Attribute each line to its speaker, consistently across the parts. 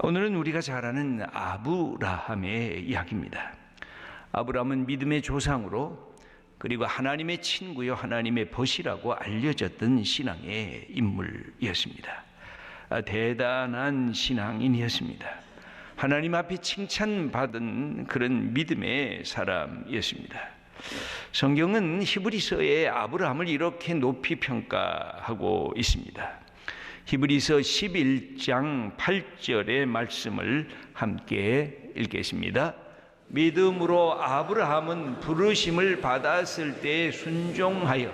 Speaker 1: 오늘은 우리가 잘 아는 아브라함의 이야기입니다. 아브라함은 믿음의 조상으로 그리고 하나님의 친구요 하나님의 벗이라고 알려졌던 신앙의 인물이었습니다. 대단한 신앙인이었습니다. 하나님 앞에 칭찬받은 그런 믿음의 사람이었습니다. 성경은 히브리서에 아브라함을 이렇게 높이 평가하고 있습니다. 히브리서 11장 8절의 말씀을 함께 읽겠습니다. 믿음으로 아브라함은 부르심을 받았을 때 순종하여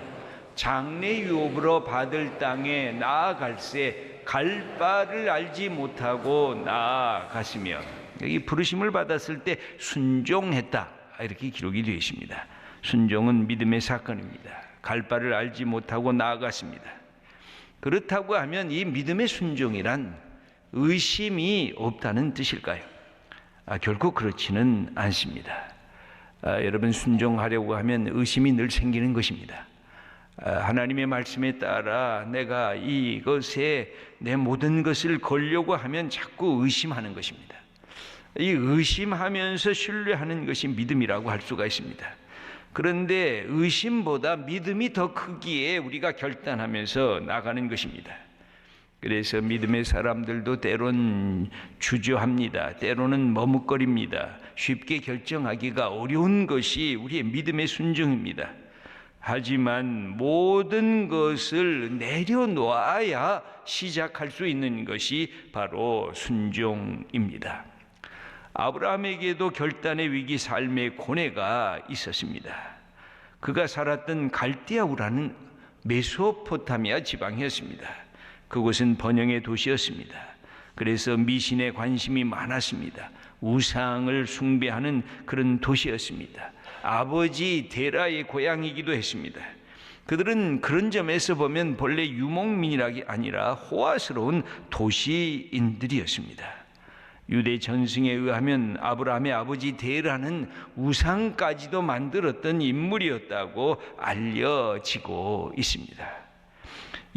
Speaker 1: 장래 유업으로 받을 땅에 나아갈새 갈 바를 알지 못하고 나아갔으며, 여기 부르심을 받았을 때 순종했다 이렇게 기록이 되어 있습니다. 순종은 믿음의 사건입니다. 갈 바를 알지 못하고 나아갔습니다. 그렇다고 하면 이 믿음의 순종이란 의심이 없다는 뜻일까요? 결코 그렇지는 않습니다. 여러분, 순종하려고 하면 의심이 늘 생기는 것입니다. 하나님의 말씀에 따라 내가 이것에 내 모든 것을 걸려고 하면 자꾸 의심하는 것입니다. 이 의심하면서 신뢰하는 것이 믿음이라고 할 수가 있습니다. 그런데 의심보다 믿음이 더 크기에 우리가 결단하면서 나가는 것입니다. 그래서 믿음의 사람들도 때론 주저합니다. 때로는 머뭇거립니다. 쉽게 결정하기가 어려운 것이 우리의 믿음의 순종입니다. 하지만 모든 것을 내려놓아야 시작할 수 있는 것이 바로 순종입니다. 아브라함에게도 결단의 위기, 삶의 고뇌가 있었습니다. 그가 살았던 갈대아우라는 메소포타미아 지방이었습니다. 그곳은 번영의 도시였습니다. 그래서 미신에 관심이 많았습니다. 우상을 숭배하는 그런 도시였습니다. 아버지 데라의 고향이기도 했습니다. 그들은 그런 점에서 보면 본래 유목민이 아니라 호화스러운 도시인들이었습니다. 유대 전승에 의하면 아브라함의 아버지 데라는 우상까지도 만들었던 인물이었다고 알려지고 있습니다.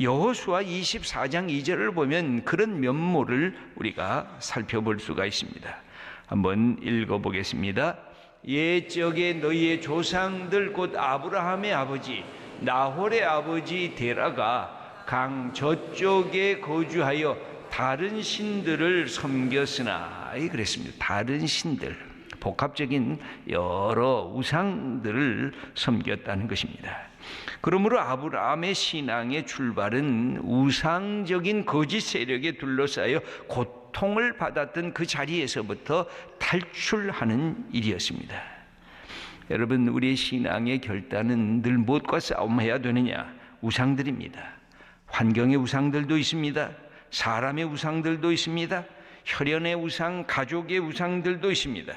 Speaker 1: 여호수아 24장 2절을 보면 그런 면모를 우리가 살펴볼 수가 있습니다. 한번 읽어보겠습니다. 옛적에 너희의 조상들 곧 아브라함의 아버지 나홀의 아버지 데라가 강 저쪽에 거주하여 다른 신들을 섬겼으나, 그랬습니다. 다른 신들, 복합적인 여러 우상들을 섬겼다는 것입니다. 그러므로 아브라함의 신앙의 출발은 우상적인 거짓 세력에 둘러싸여 고통을 받았던 그 자리에서부터 탈출하는 일이었습니다. 여러분, 우리의 신앙의 결단은 늘 무엇과 싸움해야 되느냐? 우상들입니다. 환경의 우상들도 있습니다. 사람의 우상들도 있습니다. 혈연의 우상, 가족의 우상들도 있습니다.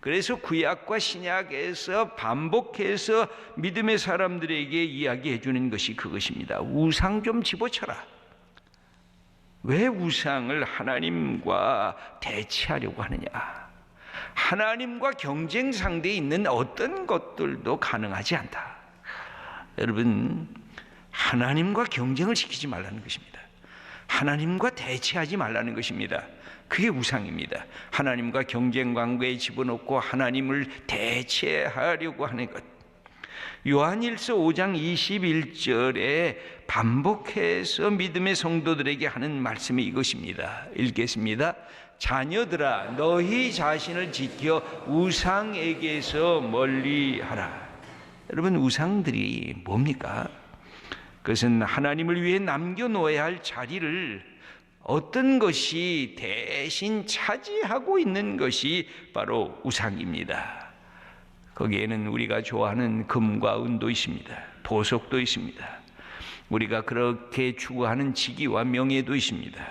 Speaker 1: 그래서 구약과 신약에서 반복해서 믿음의 사람들에게 이야기해 주는 것이 그것입니다. 우상 좀 집어쳐라. 왜 우상을 하나님과 대치하려고 하느냐? 하나님과 경쟁 상대에 있는 어떤 것들도 가능하지 않다. 여러분, 하나님과 경쟁을 시키지 말라는 것입니다. 하나님과 대치하지 말라는 것입니다. 그게 우상입니다. 하나님과 경쟁 관계에 집어넣고 하나님을 대체하려고 하는 것. 요한일서 5장 21절에 반복해서 믿음의 성도들에게 하는 말씀이 이것입니다. 읽겠습니다. 자녀들아, 너희 자신을 지켜 우상에게서 멀리하라. 여러분, 우상들이 뭡니까? 그것은 하나님을 위해 남겨놓아야 할 자리를 어떤 것이 대신 차지하고 있는 것이 바로 우상입니다. 거기에는 우리가 좋아하는 금과 은도 있습니다. 보석도 있습니다. 우리가 그렇게 추구하는 직위와 명예도 있습니다.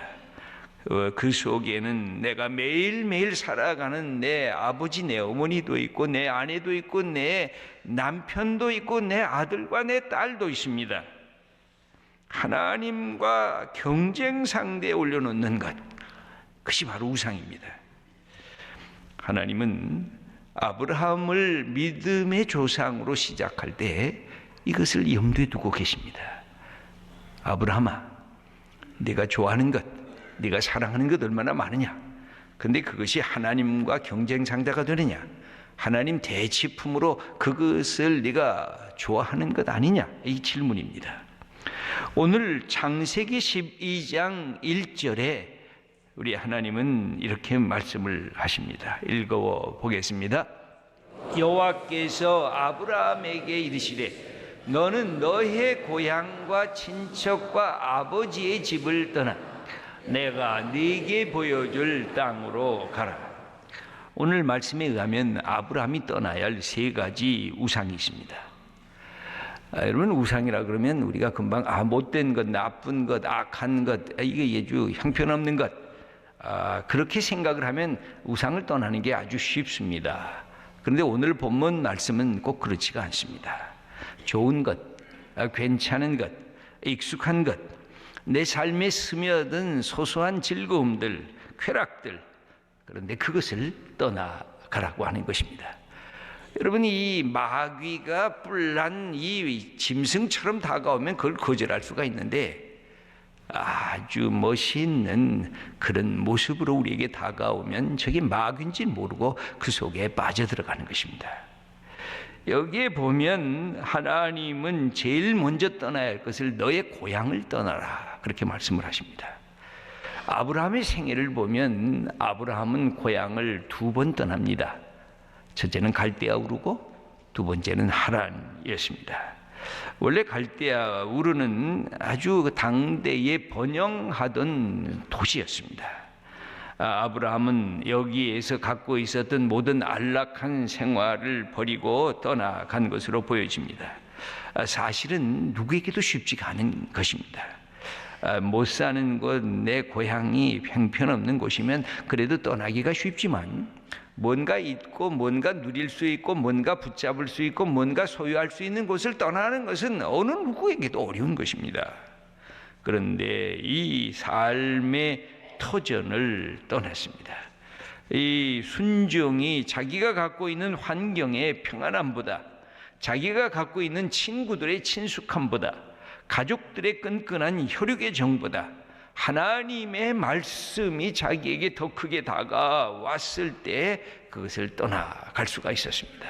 Speaker 1: 그 속에는 내가 매일매일 살아가는 내 아버지, 내 어머니도 있고 내 아내도 있고 내 남편도 있고 내 아들과 내 딸도 있습니다. 하나님과 경쟁 상대에 올려놓는 것, 그것이 바로 우상입니다. 하나님은 아브라함을 믿음의 조상으로 시작할 때 이것을 염두에 두고 계십니다. 아브라함아, 네가 좋아하는 것, 네가 사랑하는 것 얼마나 많으냐? 근데 그것이 하나님과 경쟁 상대가 되느냐? 하나님 대치품으로 그것을 네가 좋아하는 것 아니냐? 이 질문입니다. 오늘 창세기 12장 1절에 우리 하나님은 이렇게 말씀을 하십니다. 읽어 보겠습니다. 여호와께서 아브라함에게 이르시되 너는 너의 고향과 친척과 아버지의 집을 떠나 내가 네게 보여줄 땅으로 가라. 오늘 말씀에 의하면 아브라함이 떠나야 할 세 가지 우상이 있습니다. 여러분, 우상이라 그러면 우리가 금방 못된 것, 나쁜 것, 악한 것, 이게 아주 형편없는 것, 그렇게 생각을 하면 우상을 떠나는 게 아주 쉽습니다. 그런데 오늘 본문 말씀은 꼭 그렇지가 않습니다. 좋은 것, 괜찮은 것, 익숙한 것, 내 삶에 스며든 소소한 즐거움들, 쾌락들, 그런데 그것을 떠나가라고 하는 것입니다. 여러분, 이 마귀가 뿔난 이 짐승처럼 다가오면 그걸 거절할 수가 있는데 아주 멋있는 그런 모습으로 우리에게 다가오면 저게 마귀인지 모르고 그 속에 빠져들어가는 것입니다. 여기에 보면 하나님은 제일 먼저 떠나야 할 것을 너의 고향을 떠나라, 그렇게 말씀을 하십니다. 아브라함의 생애를 보면 아브라함은 고향을 2번 떠납니다. 첫째는 갈대아 우르고 두 번째는 하란이었습니다. 원래 갈대아 우르는 아주 당대에 번영하던 도시였습니다. 아브라함은 여기에서 갖고 있었던 모든 안락한 생활을 버리고 떠나간 것으로 보여집니다. 사실은 누구에게도 쉽지가 않은 것입니다. 못 사는 곳, 내 고향이 형편없는 곳이면 그래도 떠나기가 쉽지만 뭔가 있고 뭔가 누릴 수 있고 뭔가 붙잡을 수 있고 뭔가 소유할 수 있는 곳을 떠나는 것은 어느 누구에게도 어려운 것입니다. 그런데 이 삶의 터전을 떠났습니다. 이 순종이 자기가 갖고 있는 환경의 평안함보다, 자기가 갖고 있는 친구들의 친숙함보다, 가족들의 끈끈한 혈육의 정보다 하나님의 말씀이 자기에게 더 크게 다가왔을 때 그것을 떠나갈 수가 있었습니다.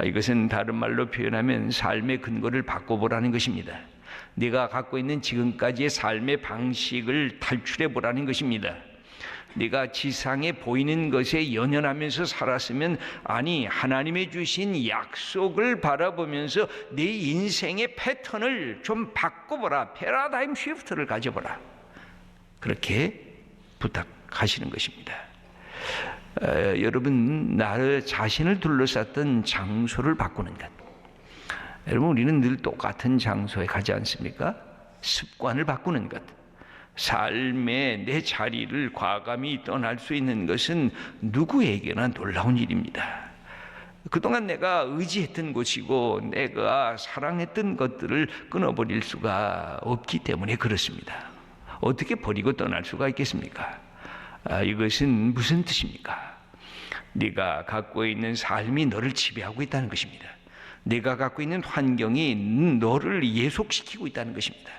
Speaker 1: 이것은 다른 말로 표현하면 삶의 근거를 바꿔보라는 것입니다. 네가 갖고 있는 지금까지의 삶의 방식을 탈출해 보라는 것입니다. 네가 지상에 보이는 것에 연연하면서 살았으면, 아니 하나님의 주신 약속을 바라보면서 네 인생의 패턴을 좀 바꿔보라, 패러다임 시프트를 가져보라, 그렇게 부탁하시는 것입니다. 여러분, 나를 자신을 둘러쌌던 장소를 바꾸는 것. 여러분, 우리는 늘 똑같은 장소에 가지 않습니까? 습관을 바꾸는 것. 삶의 내 자리를 과감히 떠날 수 있는 것은 누구에게나 놀라운 일입니다. 그동안 내가 의지했던 곳이고 내가 사랑했던 것들을 끊어버릴 수가 없기 때문에 그렇습니다. 어떻게 버리고 떠날 수가 있겠습니까? 이것은 무슨 뜻입니까? 네가 갖고 있는 삶이 너를 지배하고 있다는 것입니다. 네가 갖고 있는 환경이 너를 예속시키고 있다는 것입니다.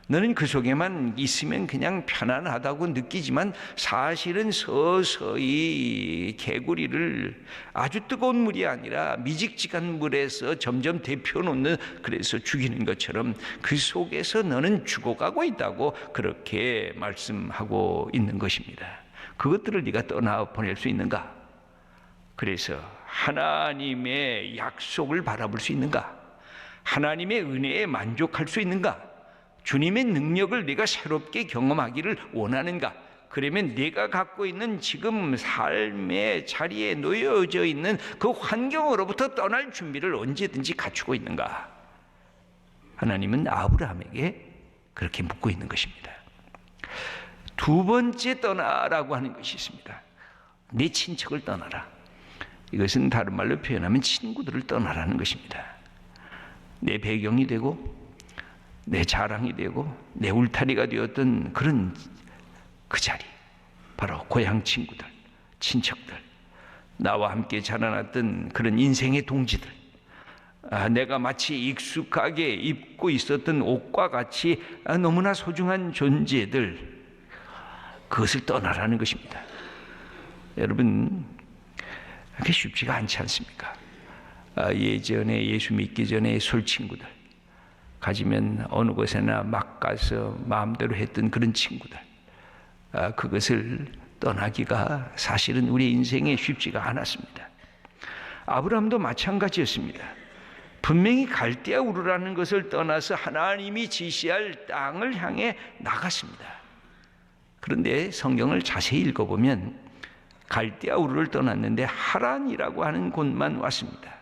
Speaker 1: 너는 그 속에만 있으면 그냥 편안하다고 느끼지만 사실은 서서히 개구리를 아주 뜨거운 물이 아니라 미직직한 물에서 점점 데펴놓는, 그래서 죽이는 것처럼 그 속에서 너는 죽어가고 있다고 그렇게 말씀하고 있는 것입니다. 그것들을 네가 떠나보낼 수 있는가? 그래서 하나님의 약속을 바라볼 수 있는가? 하나님의 은혜에 만족할 수 있는가? 주님의 능력을 네가 새롭게 경험하기를 원하는가? 그러면 네가 갖고 있는 지금 삶의 자리에 놓여져 있는 그 환경으로부터 떠날 준비를 언제든지 갖추고 있는가? 하나님은 아브라함에게 그렇게 묻고 있는 것입니다. 두 번째 떠나라고 하는 것이 있습니다. 네 친척을 떠나라. 이것은 다른 말로 표현하면 친구들을 떠나라는 것입니다. 내 배경이 되고 내 자랑이 되고 내 울타리가 되었던 그런 그 자리, 바로 고향 친구들, 친척들, 나와 함께 자라났던 그런 인생의 동지들, 내가 마치 익숙하게 입고 있었던 옷과 같이 너무나 소중한 존재들, 그것을 떠나라는 것입니다. 여러분, 그게 쉽지가 않지 않습니까? 예전에 예수 믿기 전에 술 친구들, 가지면 어느 곳에나 막 가서 마음대로 했던 그런 친구들, 그것을 떠나기가 사실은 우리 인생에 쉽지가 않았습니다. 아브라함도 마찬가지였습니다. 분명히 갈대아 우르라는 것을 떠나서 하나님이 지시할 땅을 향해 나갔습니다. 그런데 성경을 자세히 읽어보면 갈대아 우르를 떠났는데 하란이라고 하는 곳만 왔습니다.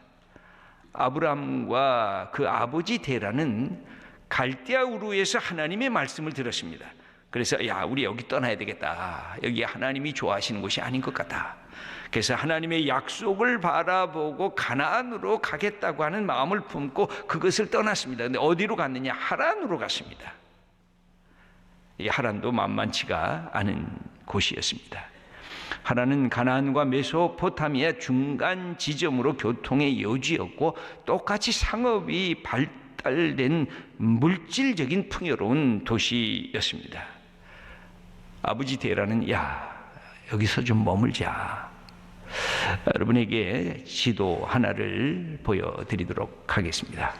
Speaker 1: 아브라함과 그 아버지 데라는 갈대아 우르에서 하나님의 말씀을 들었습니다. 그래서 야, 우리 여기 떠나야 되겠다. 여기 하나님이 좋아하시는 곳이 아닌 것 같다. 그래서 하나님의 약속을 바라보고 가나안으로 가겠다고 하는 마음을 품고 그것을 떠났습니다. 그런데 어디로 갔느냐? 하란으로 갔습니다. 이 하란도 만만치가 않은 곳이었습니다. 하란은 가나안과 메소포타미아 중간 지점으로 교통의 여지였고 똑같이 상업이 발달된 물질적인 풍요로운 도시였습니다. 아버지 데라는 야, 여기서 좀 머물자. 여러분에게 지도 하나를 보여드리도록 하겠습니다.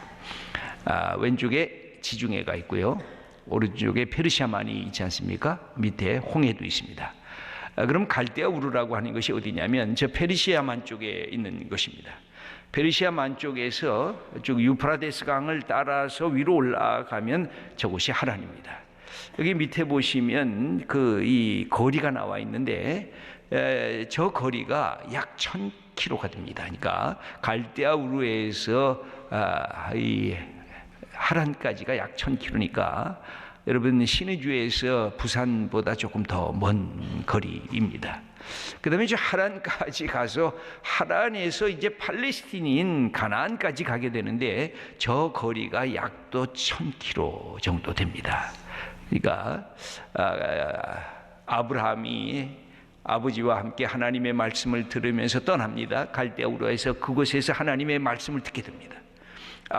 Speaker 1: 왼쪽에 지중해가 있고요, 오른쪽에 페르시아만이 있지 않습니까? 밑에 홍해도 있습니다. 그럼 갈대아 우르라고 하는 것이 어디냐면 저 페르시아만 쪽에 있는 것입니다. 페르시아만 쪽에서 쭉 유프라데스 강을 따라서 위로 올라가면 저곳이 하란입니다. 여기 밑에 보시면 이 거리가 나와 있는데 저 거리가 약 1000km가 됩니다. 그러니까 갈대아 우르에서 이 하란까지가 약 1000km니까 여러분 시내주에서 부산보다 조금 더 먼 거리입니다. 그 다음에 이제 하란까지 가서 하란에서 이제 팔레스틴인 가나안까지 가게 되는데 저 거리가 약 또 1000km 정도 됩니다. 그러니까 아브라함이 아버지와 함께 하나님의 말씀을 들으면서 떠납니다. 갈대아 우르에서 그곳에서 하나님의 말씀을 듣게 됩니다.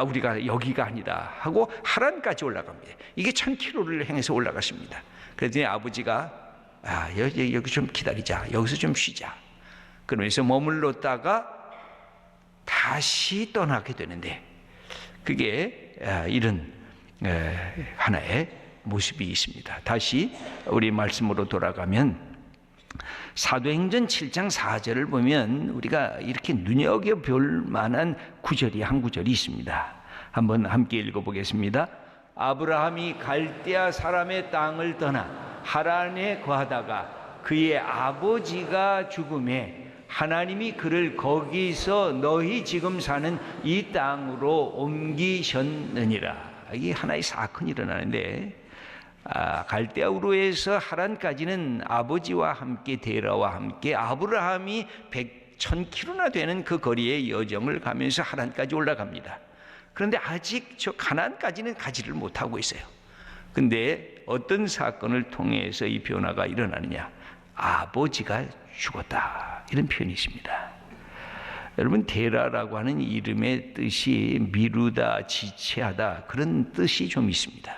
Speaker 1: 우리가 여기가 아니다 하고 하란까지 올라갑니다. 이게 1000km를 행해서 올라갔습니다. 그랬더니 아버지가 여기 좀 기다리자, 여기서 좀 쉬자. 그러면서 머물렀다가 다시 떠나게 되는데 그게 이런 하나의 모습이 있습니다. 다시 우리 말씀으로 돌아가면 사도행전 7장 4절을 보면 우리가 이렇게 눈여겨볼 만한 구절이 한 구절이 있습니다. 한번 함께 읽어보겠습니다. 아브라함이 갈대아 사람의 땅을 떠나 하란에 거하다가 그의 아버지가 죽음에 하나님이 그를 거기서 너희 지금 사는 이 땅으로 옮기셨느니라. 이게 하나의 사건이 일어나는데 갈대아 우르에서 하란까지는 아버지와 함께 데라와 함께 아브라함이 1000km나 되는 그 거리의 여정을 가면서 하란까지 올라갑니다. 그런데 아직 저 가나안까지는 가지를 못하고 있어요. 근데 어떤 사건을 통해서 이 변화가 일어나느냐? 아버지가 죽었다, 이런 표현이 있습니다. 여러분, 데라라고 하는 이름의 뜻이 미루다, 지체하다, 그런 뜻이 좀 있습니다.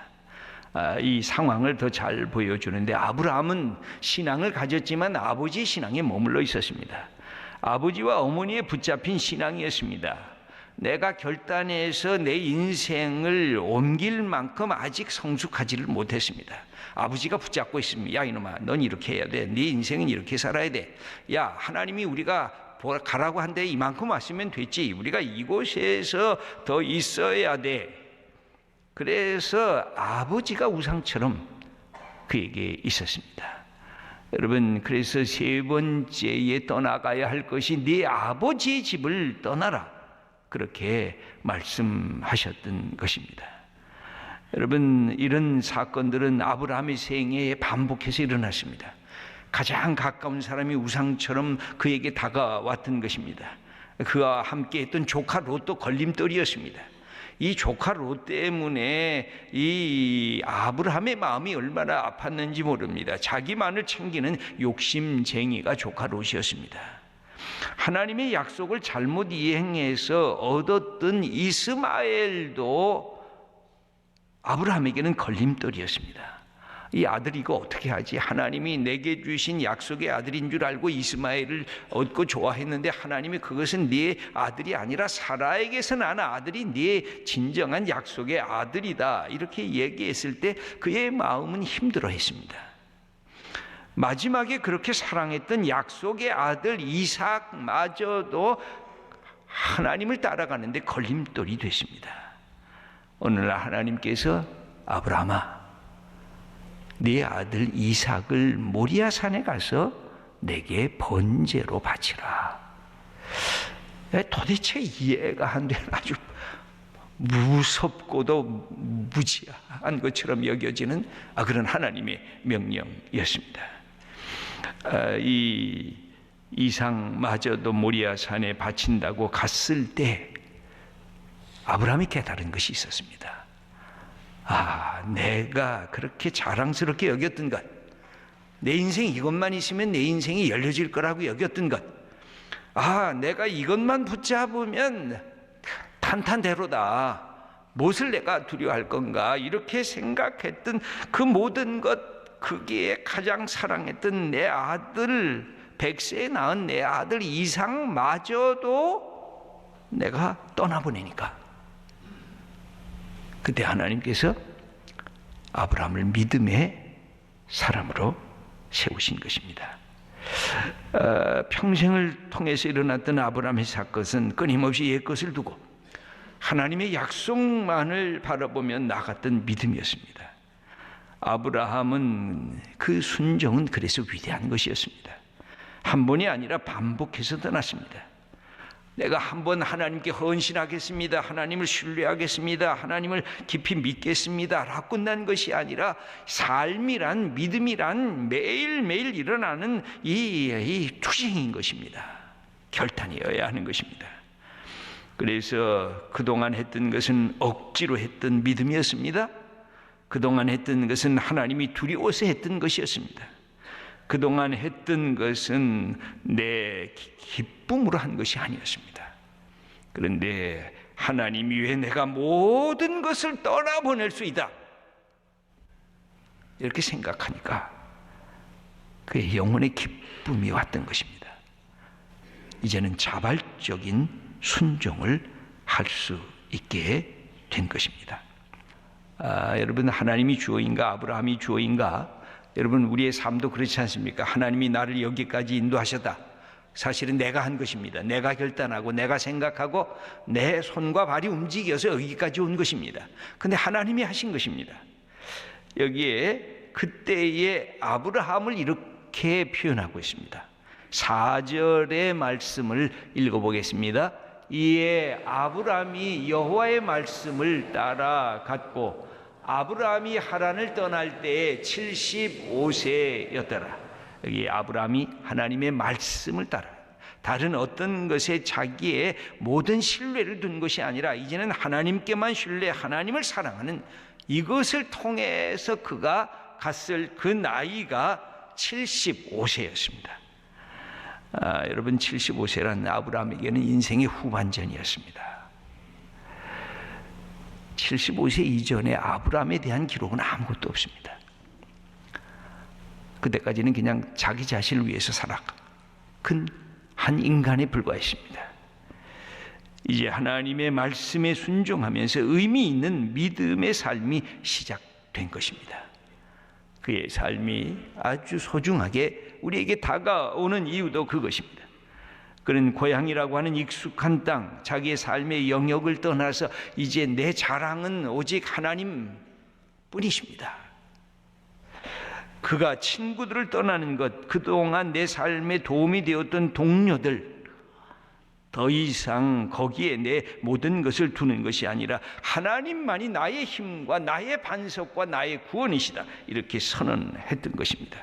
Speaker 1: 이 상황을 더 잘 보여주는데 아브라함은 신앙을 가졌지만 아버지 신앙에 머물러 있었습니다. 아버지와 어머니에 붙잡힌 신앙이었습니다. 내가 결단해서 내 인생을 옮길 만큼 아직 성숙하지를 못했습니다. 아버지가 붙잡고 있습니다. 야 이놈아, 넌 이렇게 해야 돼. 네 인생은 이렇게 살아야 돼. 야, 하나님이 우리가 가라고 한데 이만큼 왔으면 됐지. 우리가 이곳에서 더 있어야 돼. 그래서 아버지가 우상처럼 그에게 있었습니다. 여러분, 그래서 세 번째에 떠나가야 할 것이 네 아버지의 집을 떠나라, 그렇게 말씀하셨던 것입니다. 여러분, 이런 사건들은 아브라함의 생애에 반복해서 일어났습니다. 가장 가까운 사람이 우상처럼 그에게 다가왔던 것입니다. 그와 함께 했던 조카 롯도 걸림돌이었습니다. 이 조카 롯 때문에 이 아브라함의 마음이 얼마나 아팠는지 모릅니다. 자기만을 챙기는 욕심쟁이가 조카 롯이었습니다. 하나님의 약속을 잘못 이행해서 얻었던 이스마엘도 아브라함에게는 걸림돌이었습니다. 이 아들 이거 어떻게 하지? 하나님이 내게 주신 약속의 아들인 줄 알고 이스마엘을 얻고 좋아했는데 하나님이 그것은 네 아들이 아니라 사라에게서 난 아들이 네 진정한 약속의 아들이다, 이렇게 얘기했을 때 그의 마음은 힘들어했습니다. 마지막에 그렇게 사랑했던 약속의 아들 이삭마저도 하나님을 따라가는데 걸림돌이 됐습니다. 어느 날 하나님께서 아브라함아, 네 아들 이삭을 모리아산에 가서 내게 번제로 바치라. 도대체 이해가 안 되는 아주 무섭고도 무지한 것처럼 여겨지는 그런 하나님의 명령이었습니다. 이 이삭마저도 모리아산에 바친다고 갔을 때 아브라함이 깨달은 것이 있었습니다. 내가 그렇게 자랑스럽게 여겼던 것, 내 인생 이것만 있으면 내 인생이 열려질 거라고 여겼던 것, 내가 이것만 붙잡으면 탄탄대로다, 무엇을 내가 두려워할 건가, 이렇게 생각했던 그 모든 것, 그게 가장 사랑했던 내 아들, 100세에 낳은 내 아들 이삭마저도 내가 떠나보내니까 그때 하나님께서 아브라함을 믿음의 사람으로 세우신 것입니다. 평생을 통해서 일어났던 아브라함의 사건은 끊임없이 옛것을 두고 하나님의 약속만을 바라보며 나갔던 믿음이었습니다. 아브라함은 그 순종은 그래서 위대한 것이었습니다. 한 번이 아니라 반복해서 떠났습니다. 내가 한번 하나님께 헌신하겠습니다, 하나님을 신뢰하겠습니다, 하나님을 깊이 믿겠습니다 라고 끝난 것이 아니라 삶이란, 믿음이란 매일매일 일어나는 이 투쟁인 것입니다. 결단이어야 하는 것입니다. 그래서 그동안 했던 것은 억지로 했던 믿음이었습니다. 그동안 했던 것은 하나님이 두려워서 했던 것이었습니다. 그동안 했던 것은 내 기쁨으로 한 것이 아니었습니다. 그런데 하나님 위해 내가 모든 것을 떠나보낼 수 있다, 이렇게 생각하니까 그의 영혼의 기쁨이 왔던 것입니다. 이제는 자발적인 순종을 할 수 있게 된 것입니다. 여러분, 하나님이 주어인가 아브라함이 주어인가? 여러분, 우리의 삶도 그렇지 않습니까? 하나님이 나를 여기까지 인도하셨다, 사실은 내가 한 것입니다. 내가 결단하고 내가 생각하고 내 손과 발이 움직여서 여기까지 온 것입니다. 그런데 하나님이 하신 것입니다. 여기에 그때의 아브라함을 이렇게 표현하고 있습니다. 4절의 말씀을 읽어보겠습니다. 이에 아브라함이 여호와의 말씀을 따라갔고 아브라함이 하란을 떠날 때에 75세였더라. 여기 아브라함이 하나님의 말씀을 따라, 다른 어떤 것에 자기의 모든 신뢰를 둔 것이 아니라 이제는 하나님께만 신뢰, 하나님을 사랑하는 이것을 통해서 그가 갔을 그 나이가 75세였습니다. 여러분, 75세란 아브라함에게는 인생의 후반전이었습니다. 75세 이전에 아브라함에 대한 기록은 아무것도 없습니다. 그때까지는 그냥 자기 자신을 위해서 살아간 한 인간에 불과했습니다. 이제 하나님의 말씀에 순종하면서 의미 있는 믿음의 삶이 시작된 것입니다. 그의 삶이 아주 소중하게 우리에게 다가오는 이유도 그것입니다. 그는 고향이라고 하는 익숙한 땅, 자기의 삶의 영역을 떠나서 이제 내 자랑은 오직 하나님 뿐이십니다. 그가 친구들을 떠나는 것, 그동안 내 삶에 도움이 되었던 동료들, 더 이상 거기에 내 모든 것을 두는 것이 아니라 하나님만이 나의 힘과 나의 반석과 나의 구원이시다, 이렇게 선언했던 것입니다.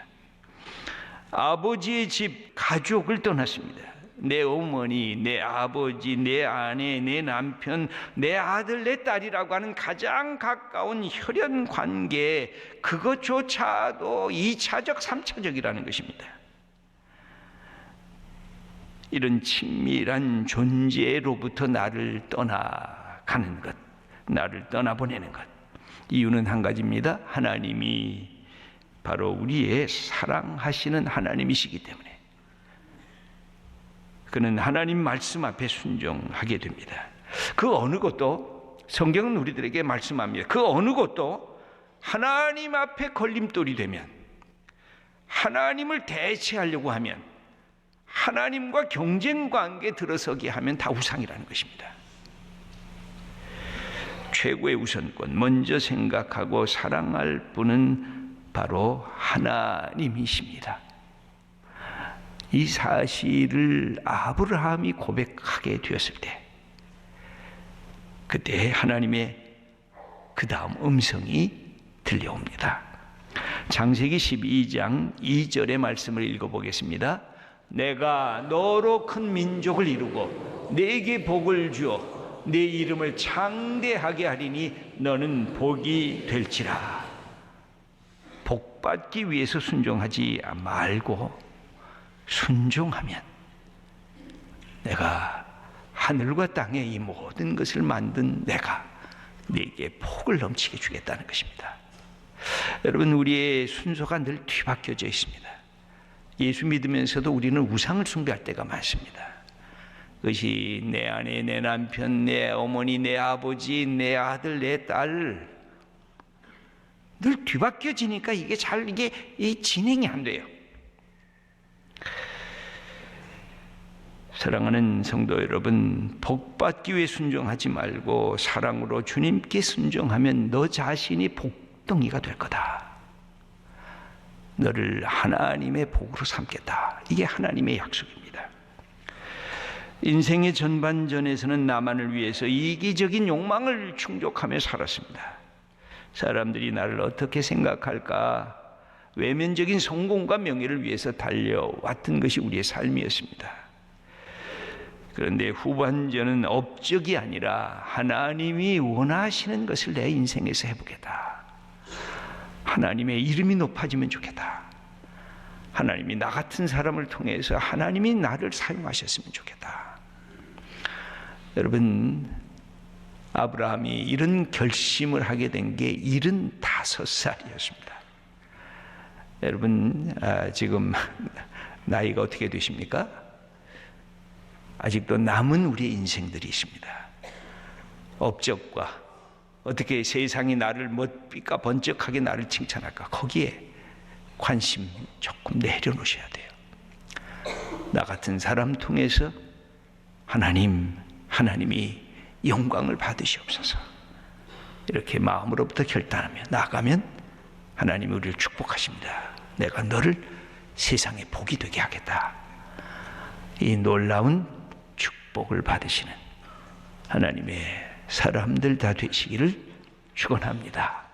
Speaker 1: 아버지의 집, 가족을 떠났습니다. 내 어머니, 내 아버지, 내 아내, 내 남편, 내 아들, 내 딸이라고 하는 가장 가까운 혈연 관계, 그것조차도 2차적, 3차적이라는 것입니다. 이런 친밀한 존재로부터 나를 떠나가는 것, 나를 떠나보내는 것, 이유는 한 가지입니다. 하나님이 바로 우리의 사랑하시는 하나님이시기 때문에 그는 하나님 말씀 앞에 순종하게 됩니다. 그 어느 것도, 성경은 우리들에게 말씀합니다. 그 어느 것도 하나님 앞에 걸림돌이 되면, 하나님을 대체하려고 하면, 하나님과 경쟁 관계에 들어서게 하면 다 우상이라는 것입니다. 최고의 우선권, 먼저 생각하고 사랑할 분은 바로 하나님이십니다. 이 사실을 아브라함이 고백하게 되었을 때, 그때 하나님의 그 다음 음성이 들려옵니다. 창세기 12장 2절의 말씀을 읽어보겠습니다. 내가 너로 큰 민족을 이루고 네게 복을 주어 네 이름을 창대하게 하리니 너는 복이 될지라. 복받기 위해서 순종하지 말고 순종하면 내가 하늘과 땅의 이 모든 것을 만든 내가 네게 복을 넘치게 주겠다는 것입니다. 여러분, 우리의 순서가 늘 뒤바뀌어져 있습니다. 예수 믿으면서도 우리는 우상을 숭배할 때가 많습니다. 그것이 내 아내, 내 남편, 내 어머니, 내 아버지, 내 아들, 내 딸, 늘 뒤바뀌어지니까 이게 진행이 안 돼요. 사랑하는 성도 여러분, 복받기 위해 순종하지 말고 사랑으로 주님께 순종하면 너 자신이 복덩이가 될 거다. 너를 하나님의 복으로 삼겠다. 이게 하나님의 약속입니다. 인생의 전반전에서는 나만을 위해서 이기적인 욕망을 충족하며 살았습니다. 사람들이 나를 어떻게 생각할까? 외면적인 성공과 명예를 위해서 달려왔던 것이 우리의 삶이었습니다. 그런데 후반전은 업적이 아니라 하나님이 원하시는 것을 내 인생에서 해보겠다. 하나님의 이름이 높아지면 좋겠다. 하나님이 나 같은 사람을 통해서 하나님이 나를 사용하셨으면 좋겠다. 여러분, 아브라함이 이런 결심을 하게 된 게 75살이었습니다. 여러분, 지금 나이가 어떻게 되십니까? 아직도 남은 우리의 인생들이 있습니다. 업적과 어떻게 세상이 나를 멋비까 번쩍하게 나를 칭찬할까, 거기에 관심 조금 내려놓으셔야 돼요. 나 같은 사람 통해서 하나님이 영광을 받으시옵소서. 이렇게 마음으로부터 결단하며 나아가면 하나님이 우리를 축복하십니다. 내가 너를 세상의 복이 되게 하겠다. 이 놀라운 축복을 받으시는 하나님의 사람들 다 되시기를 축원합니다.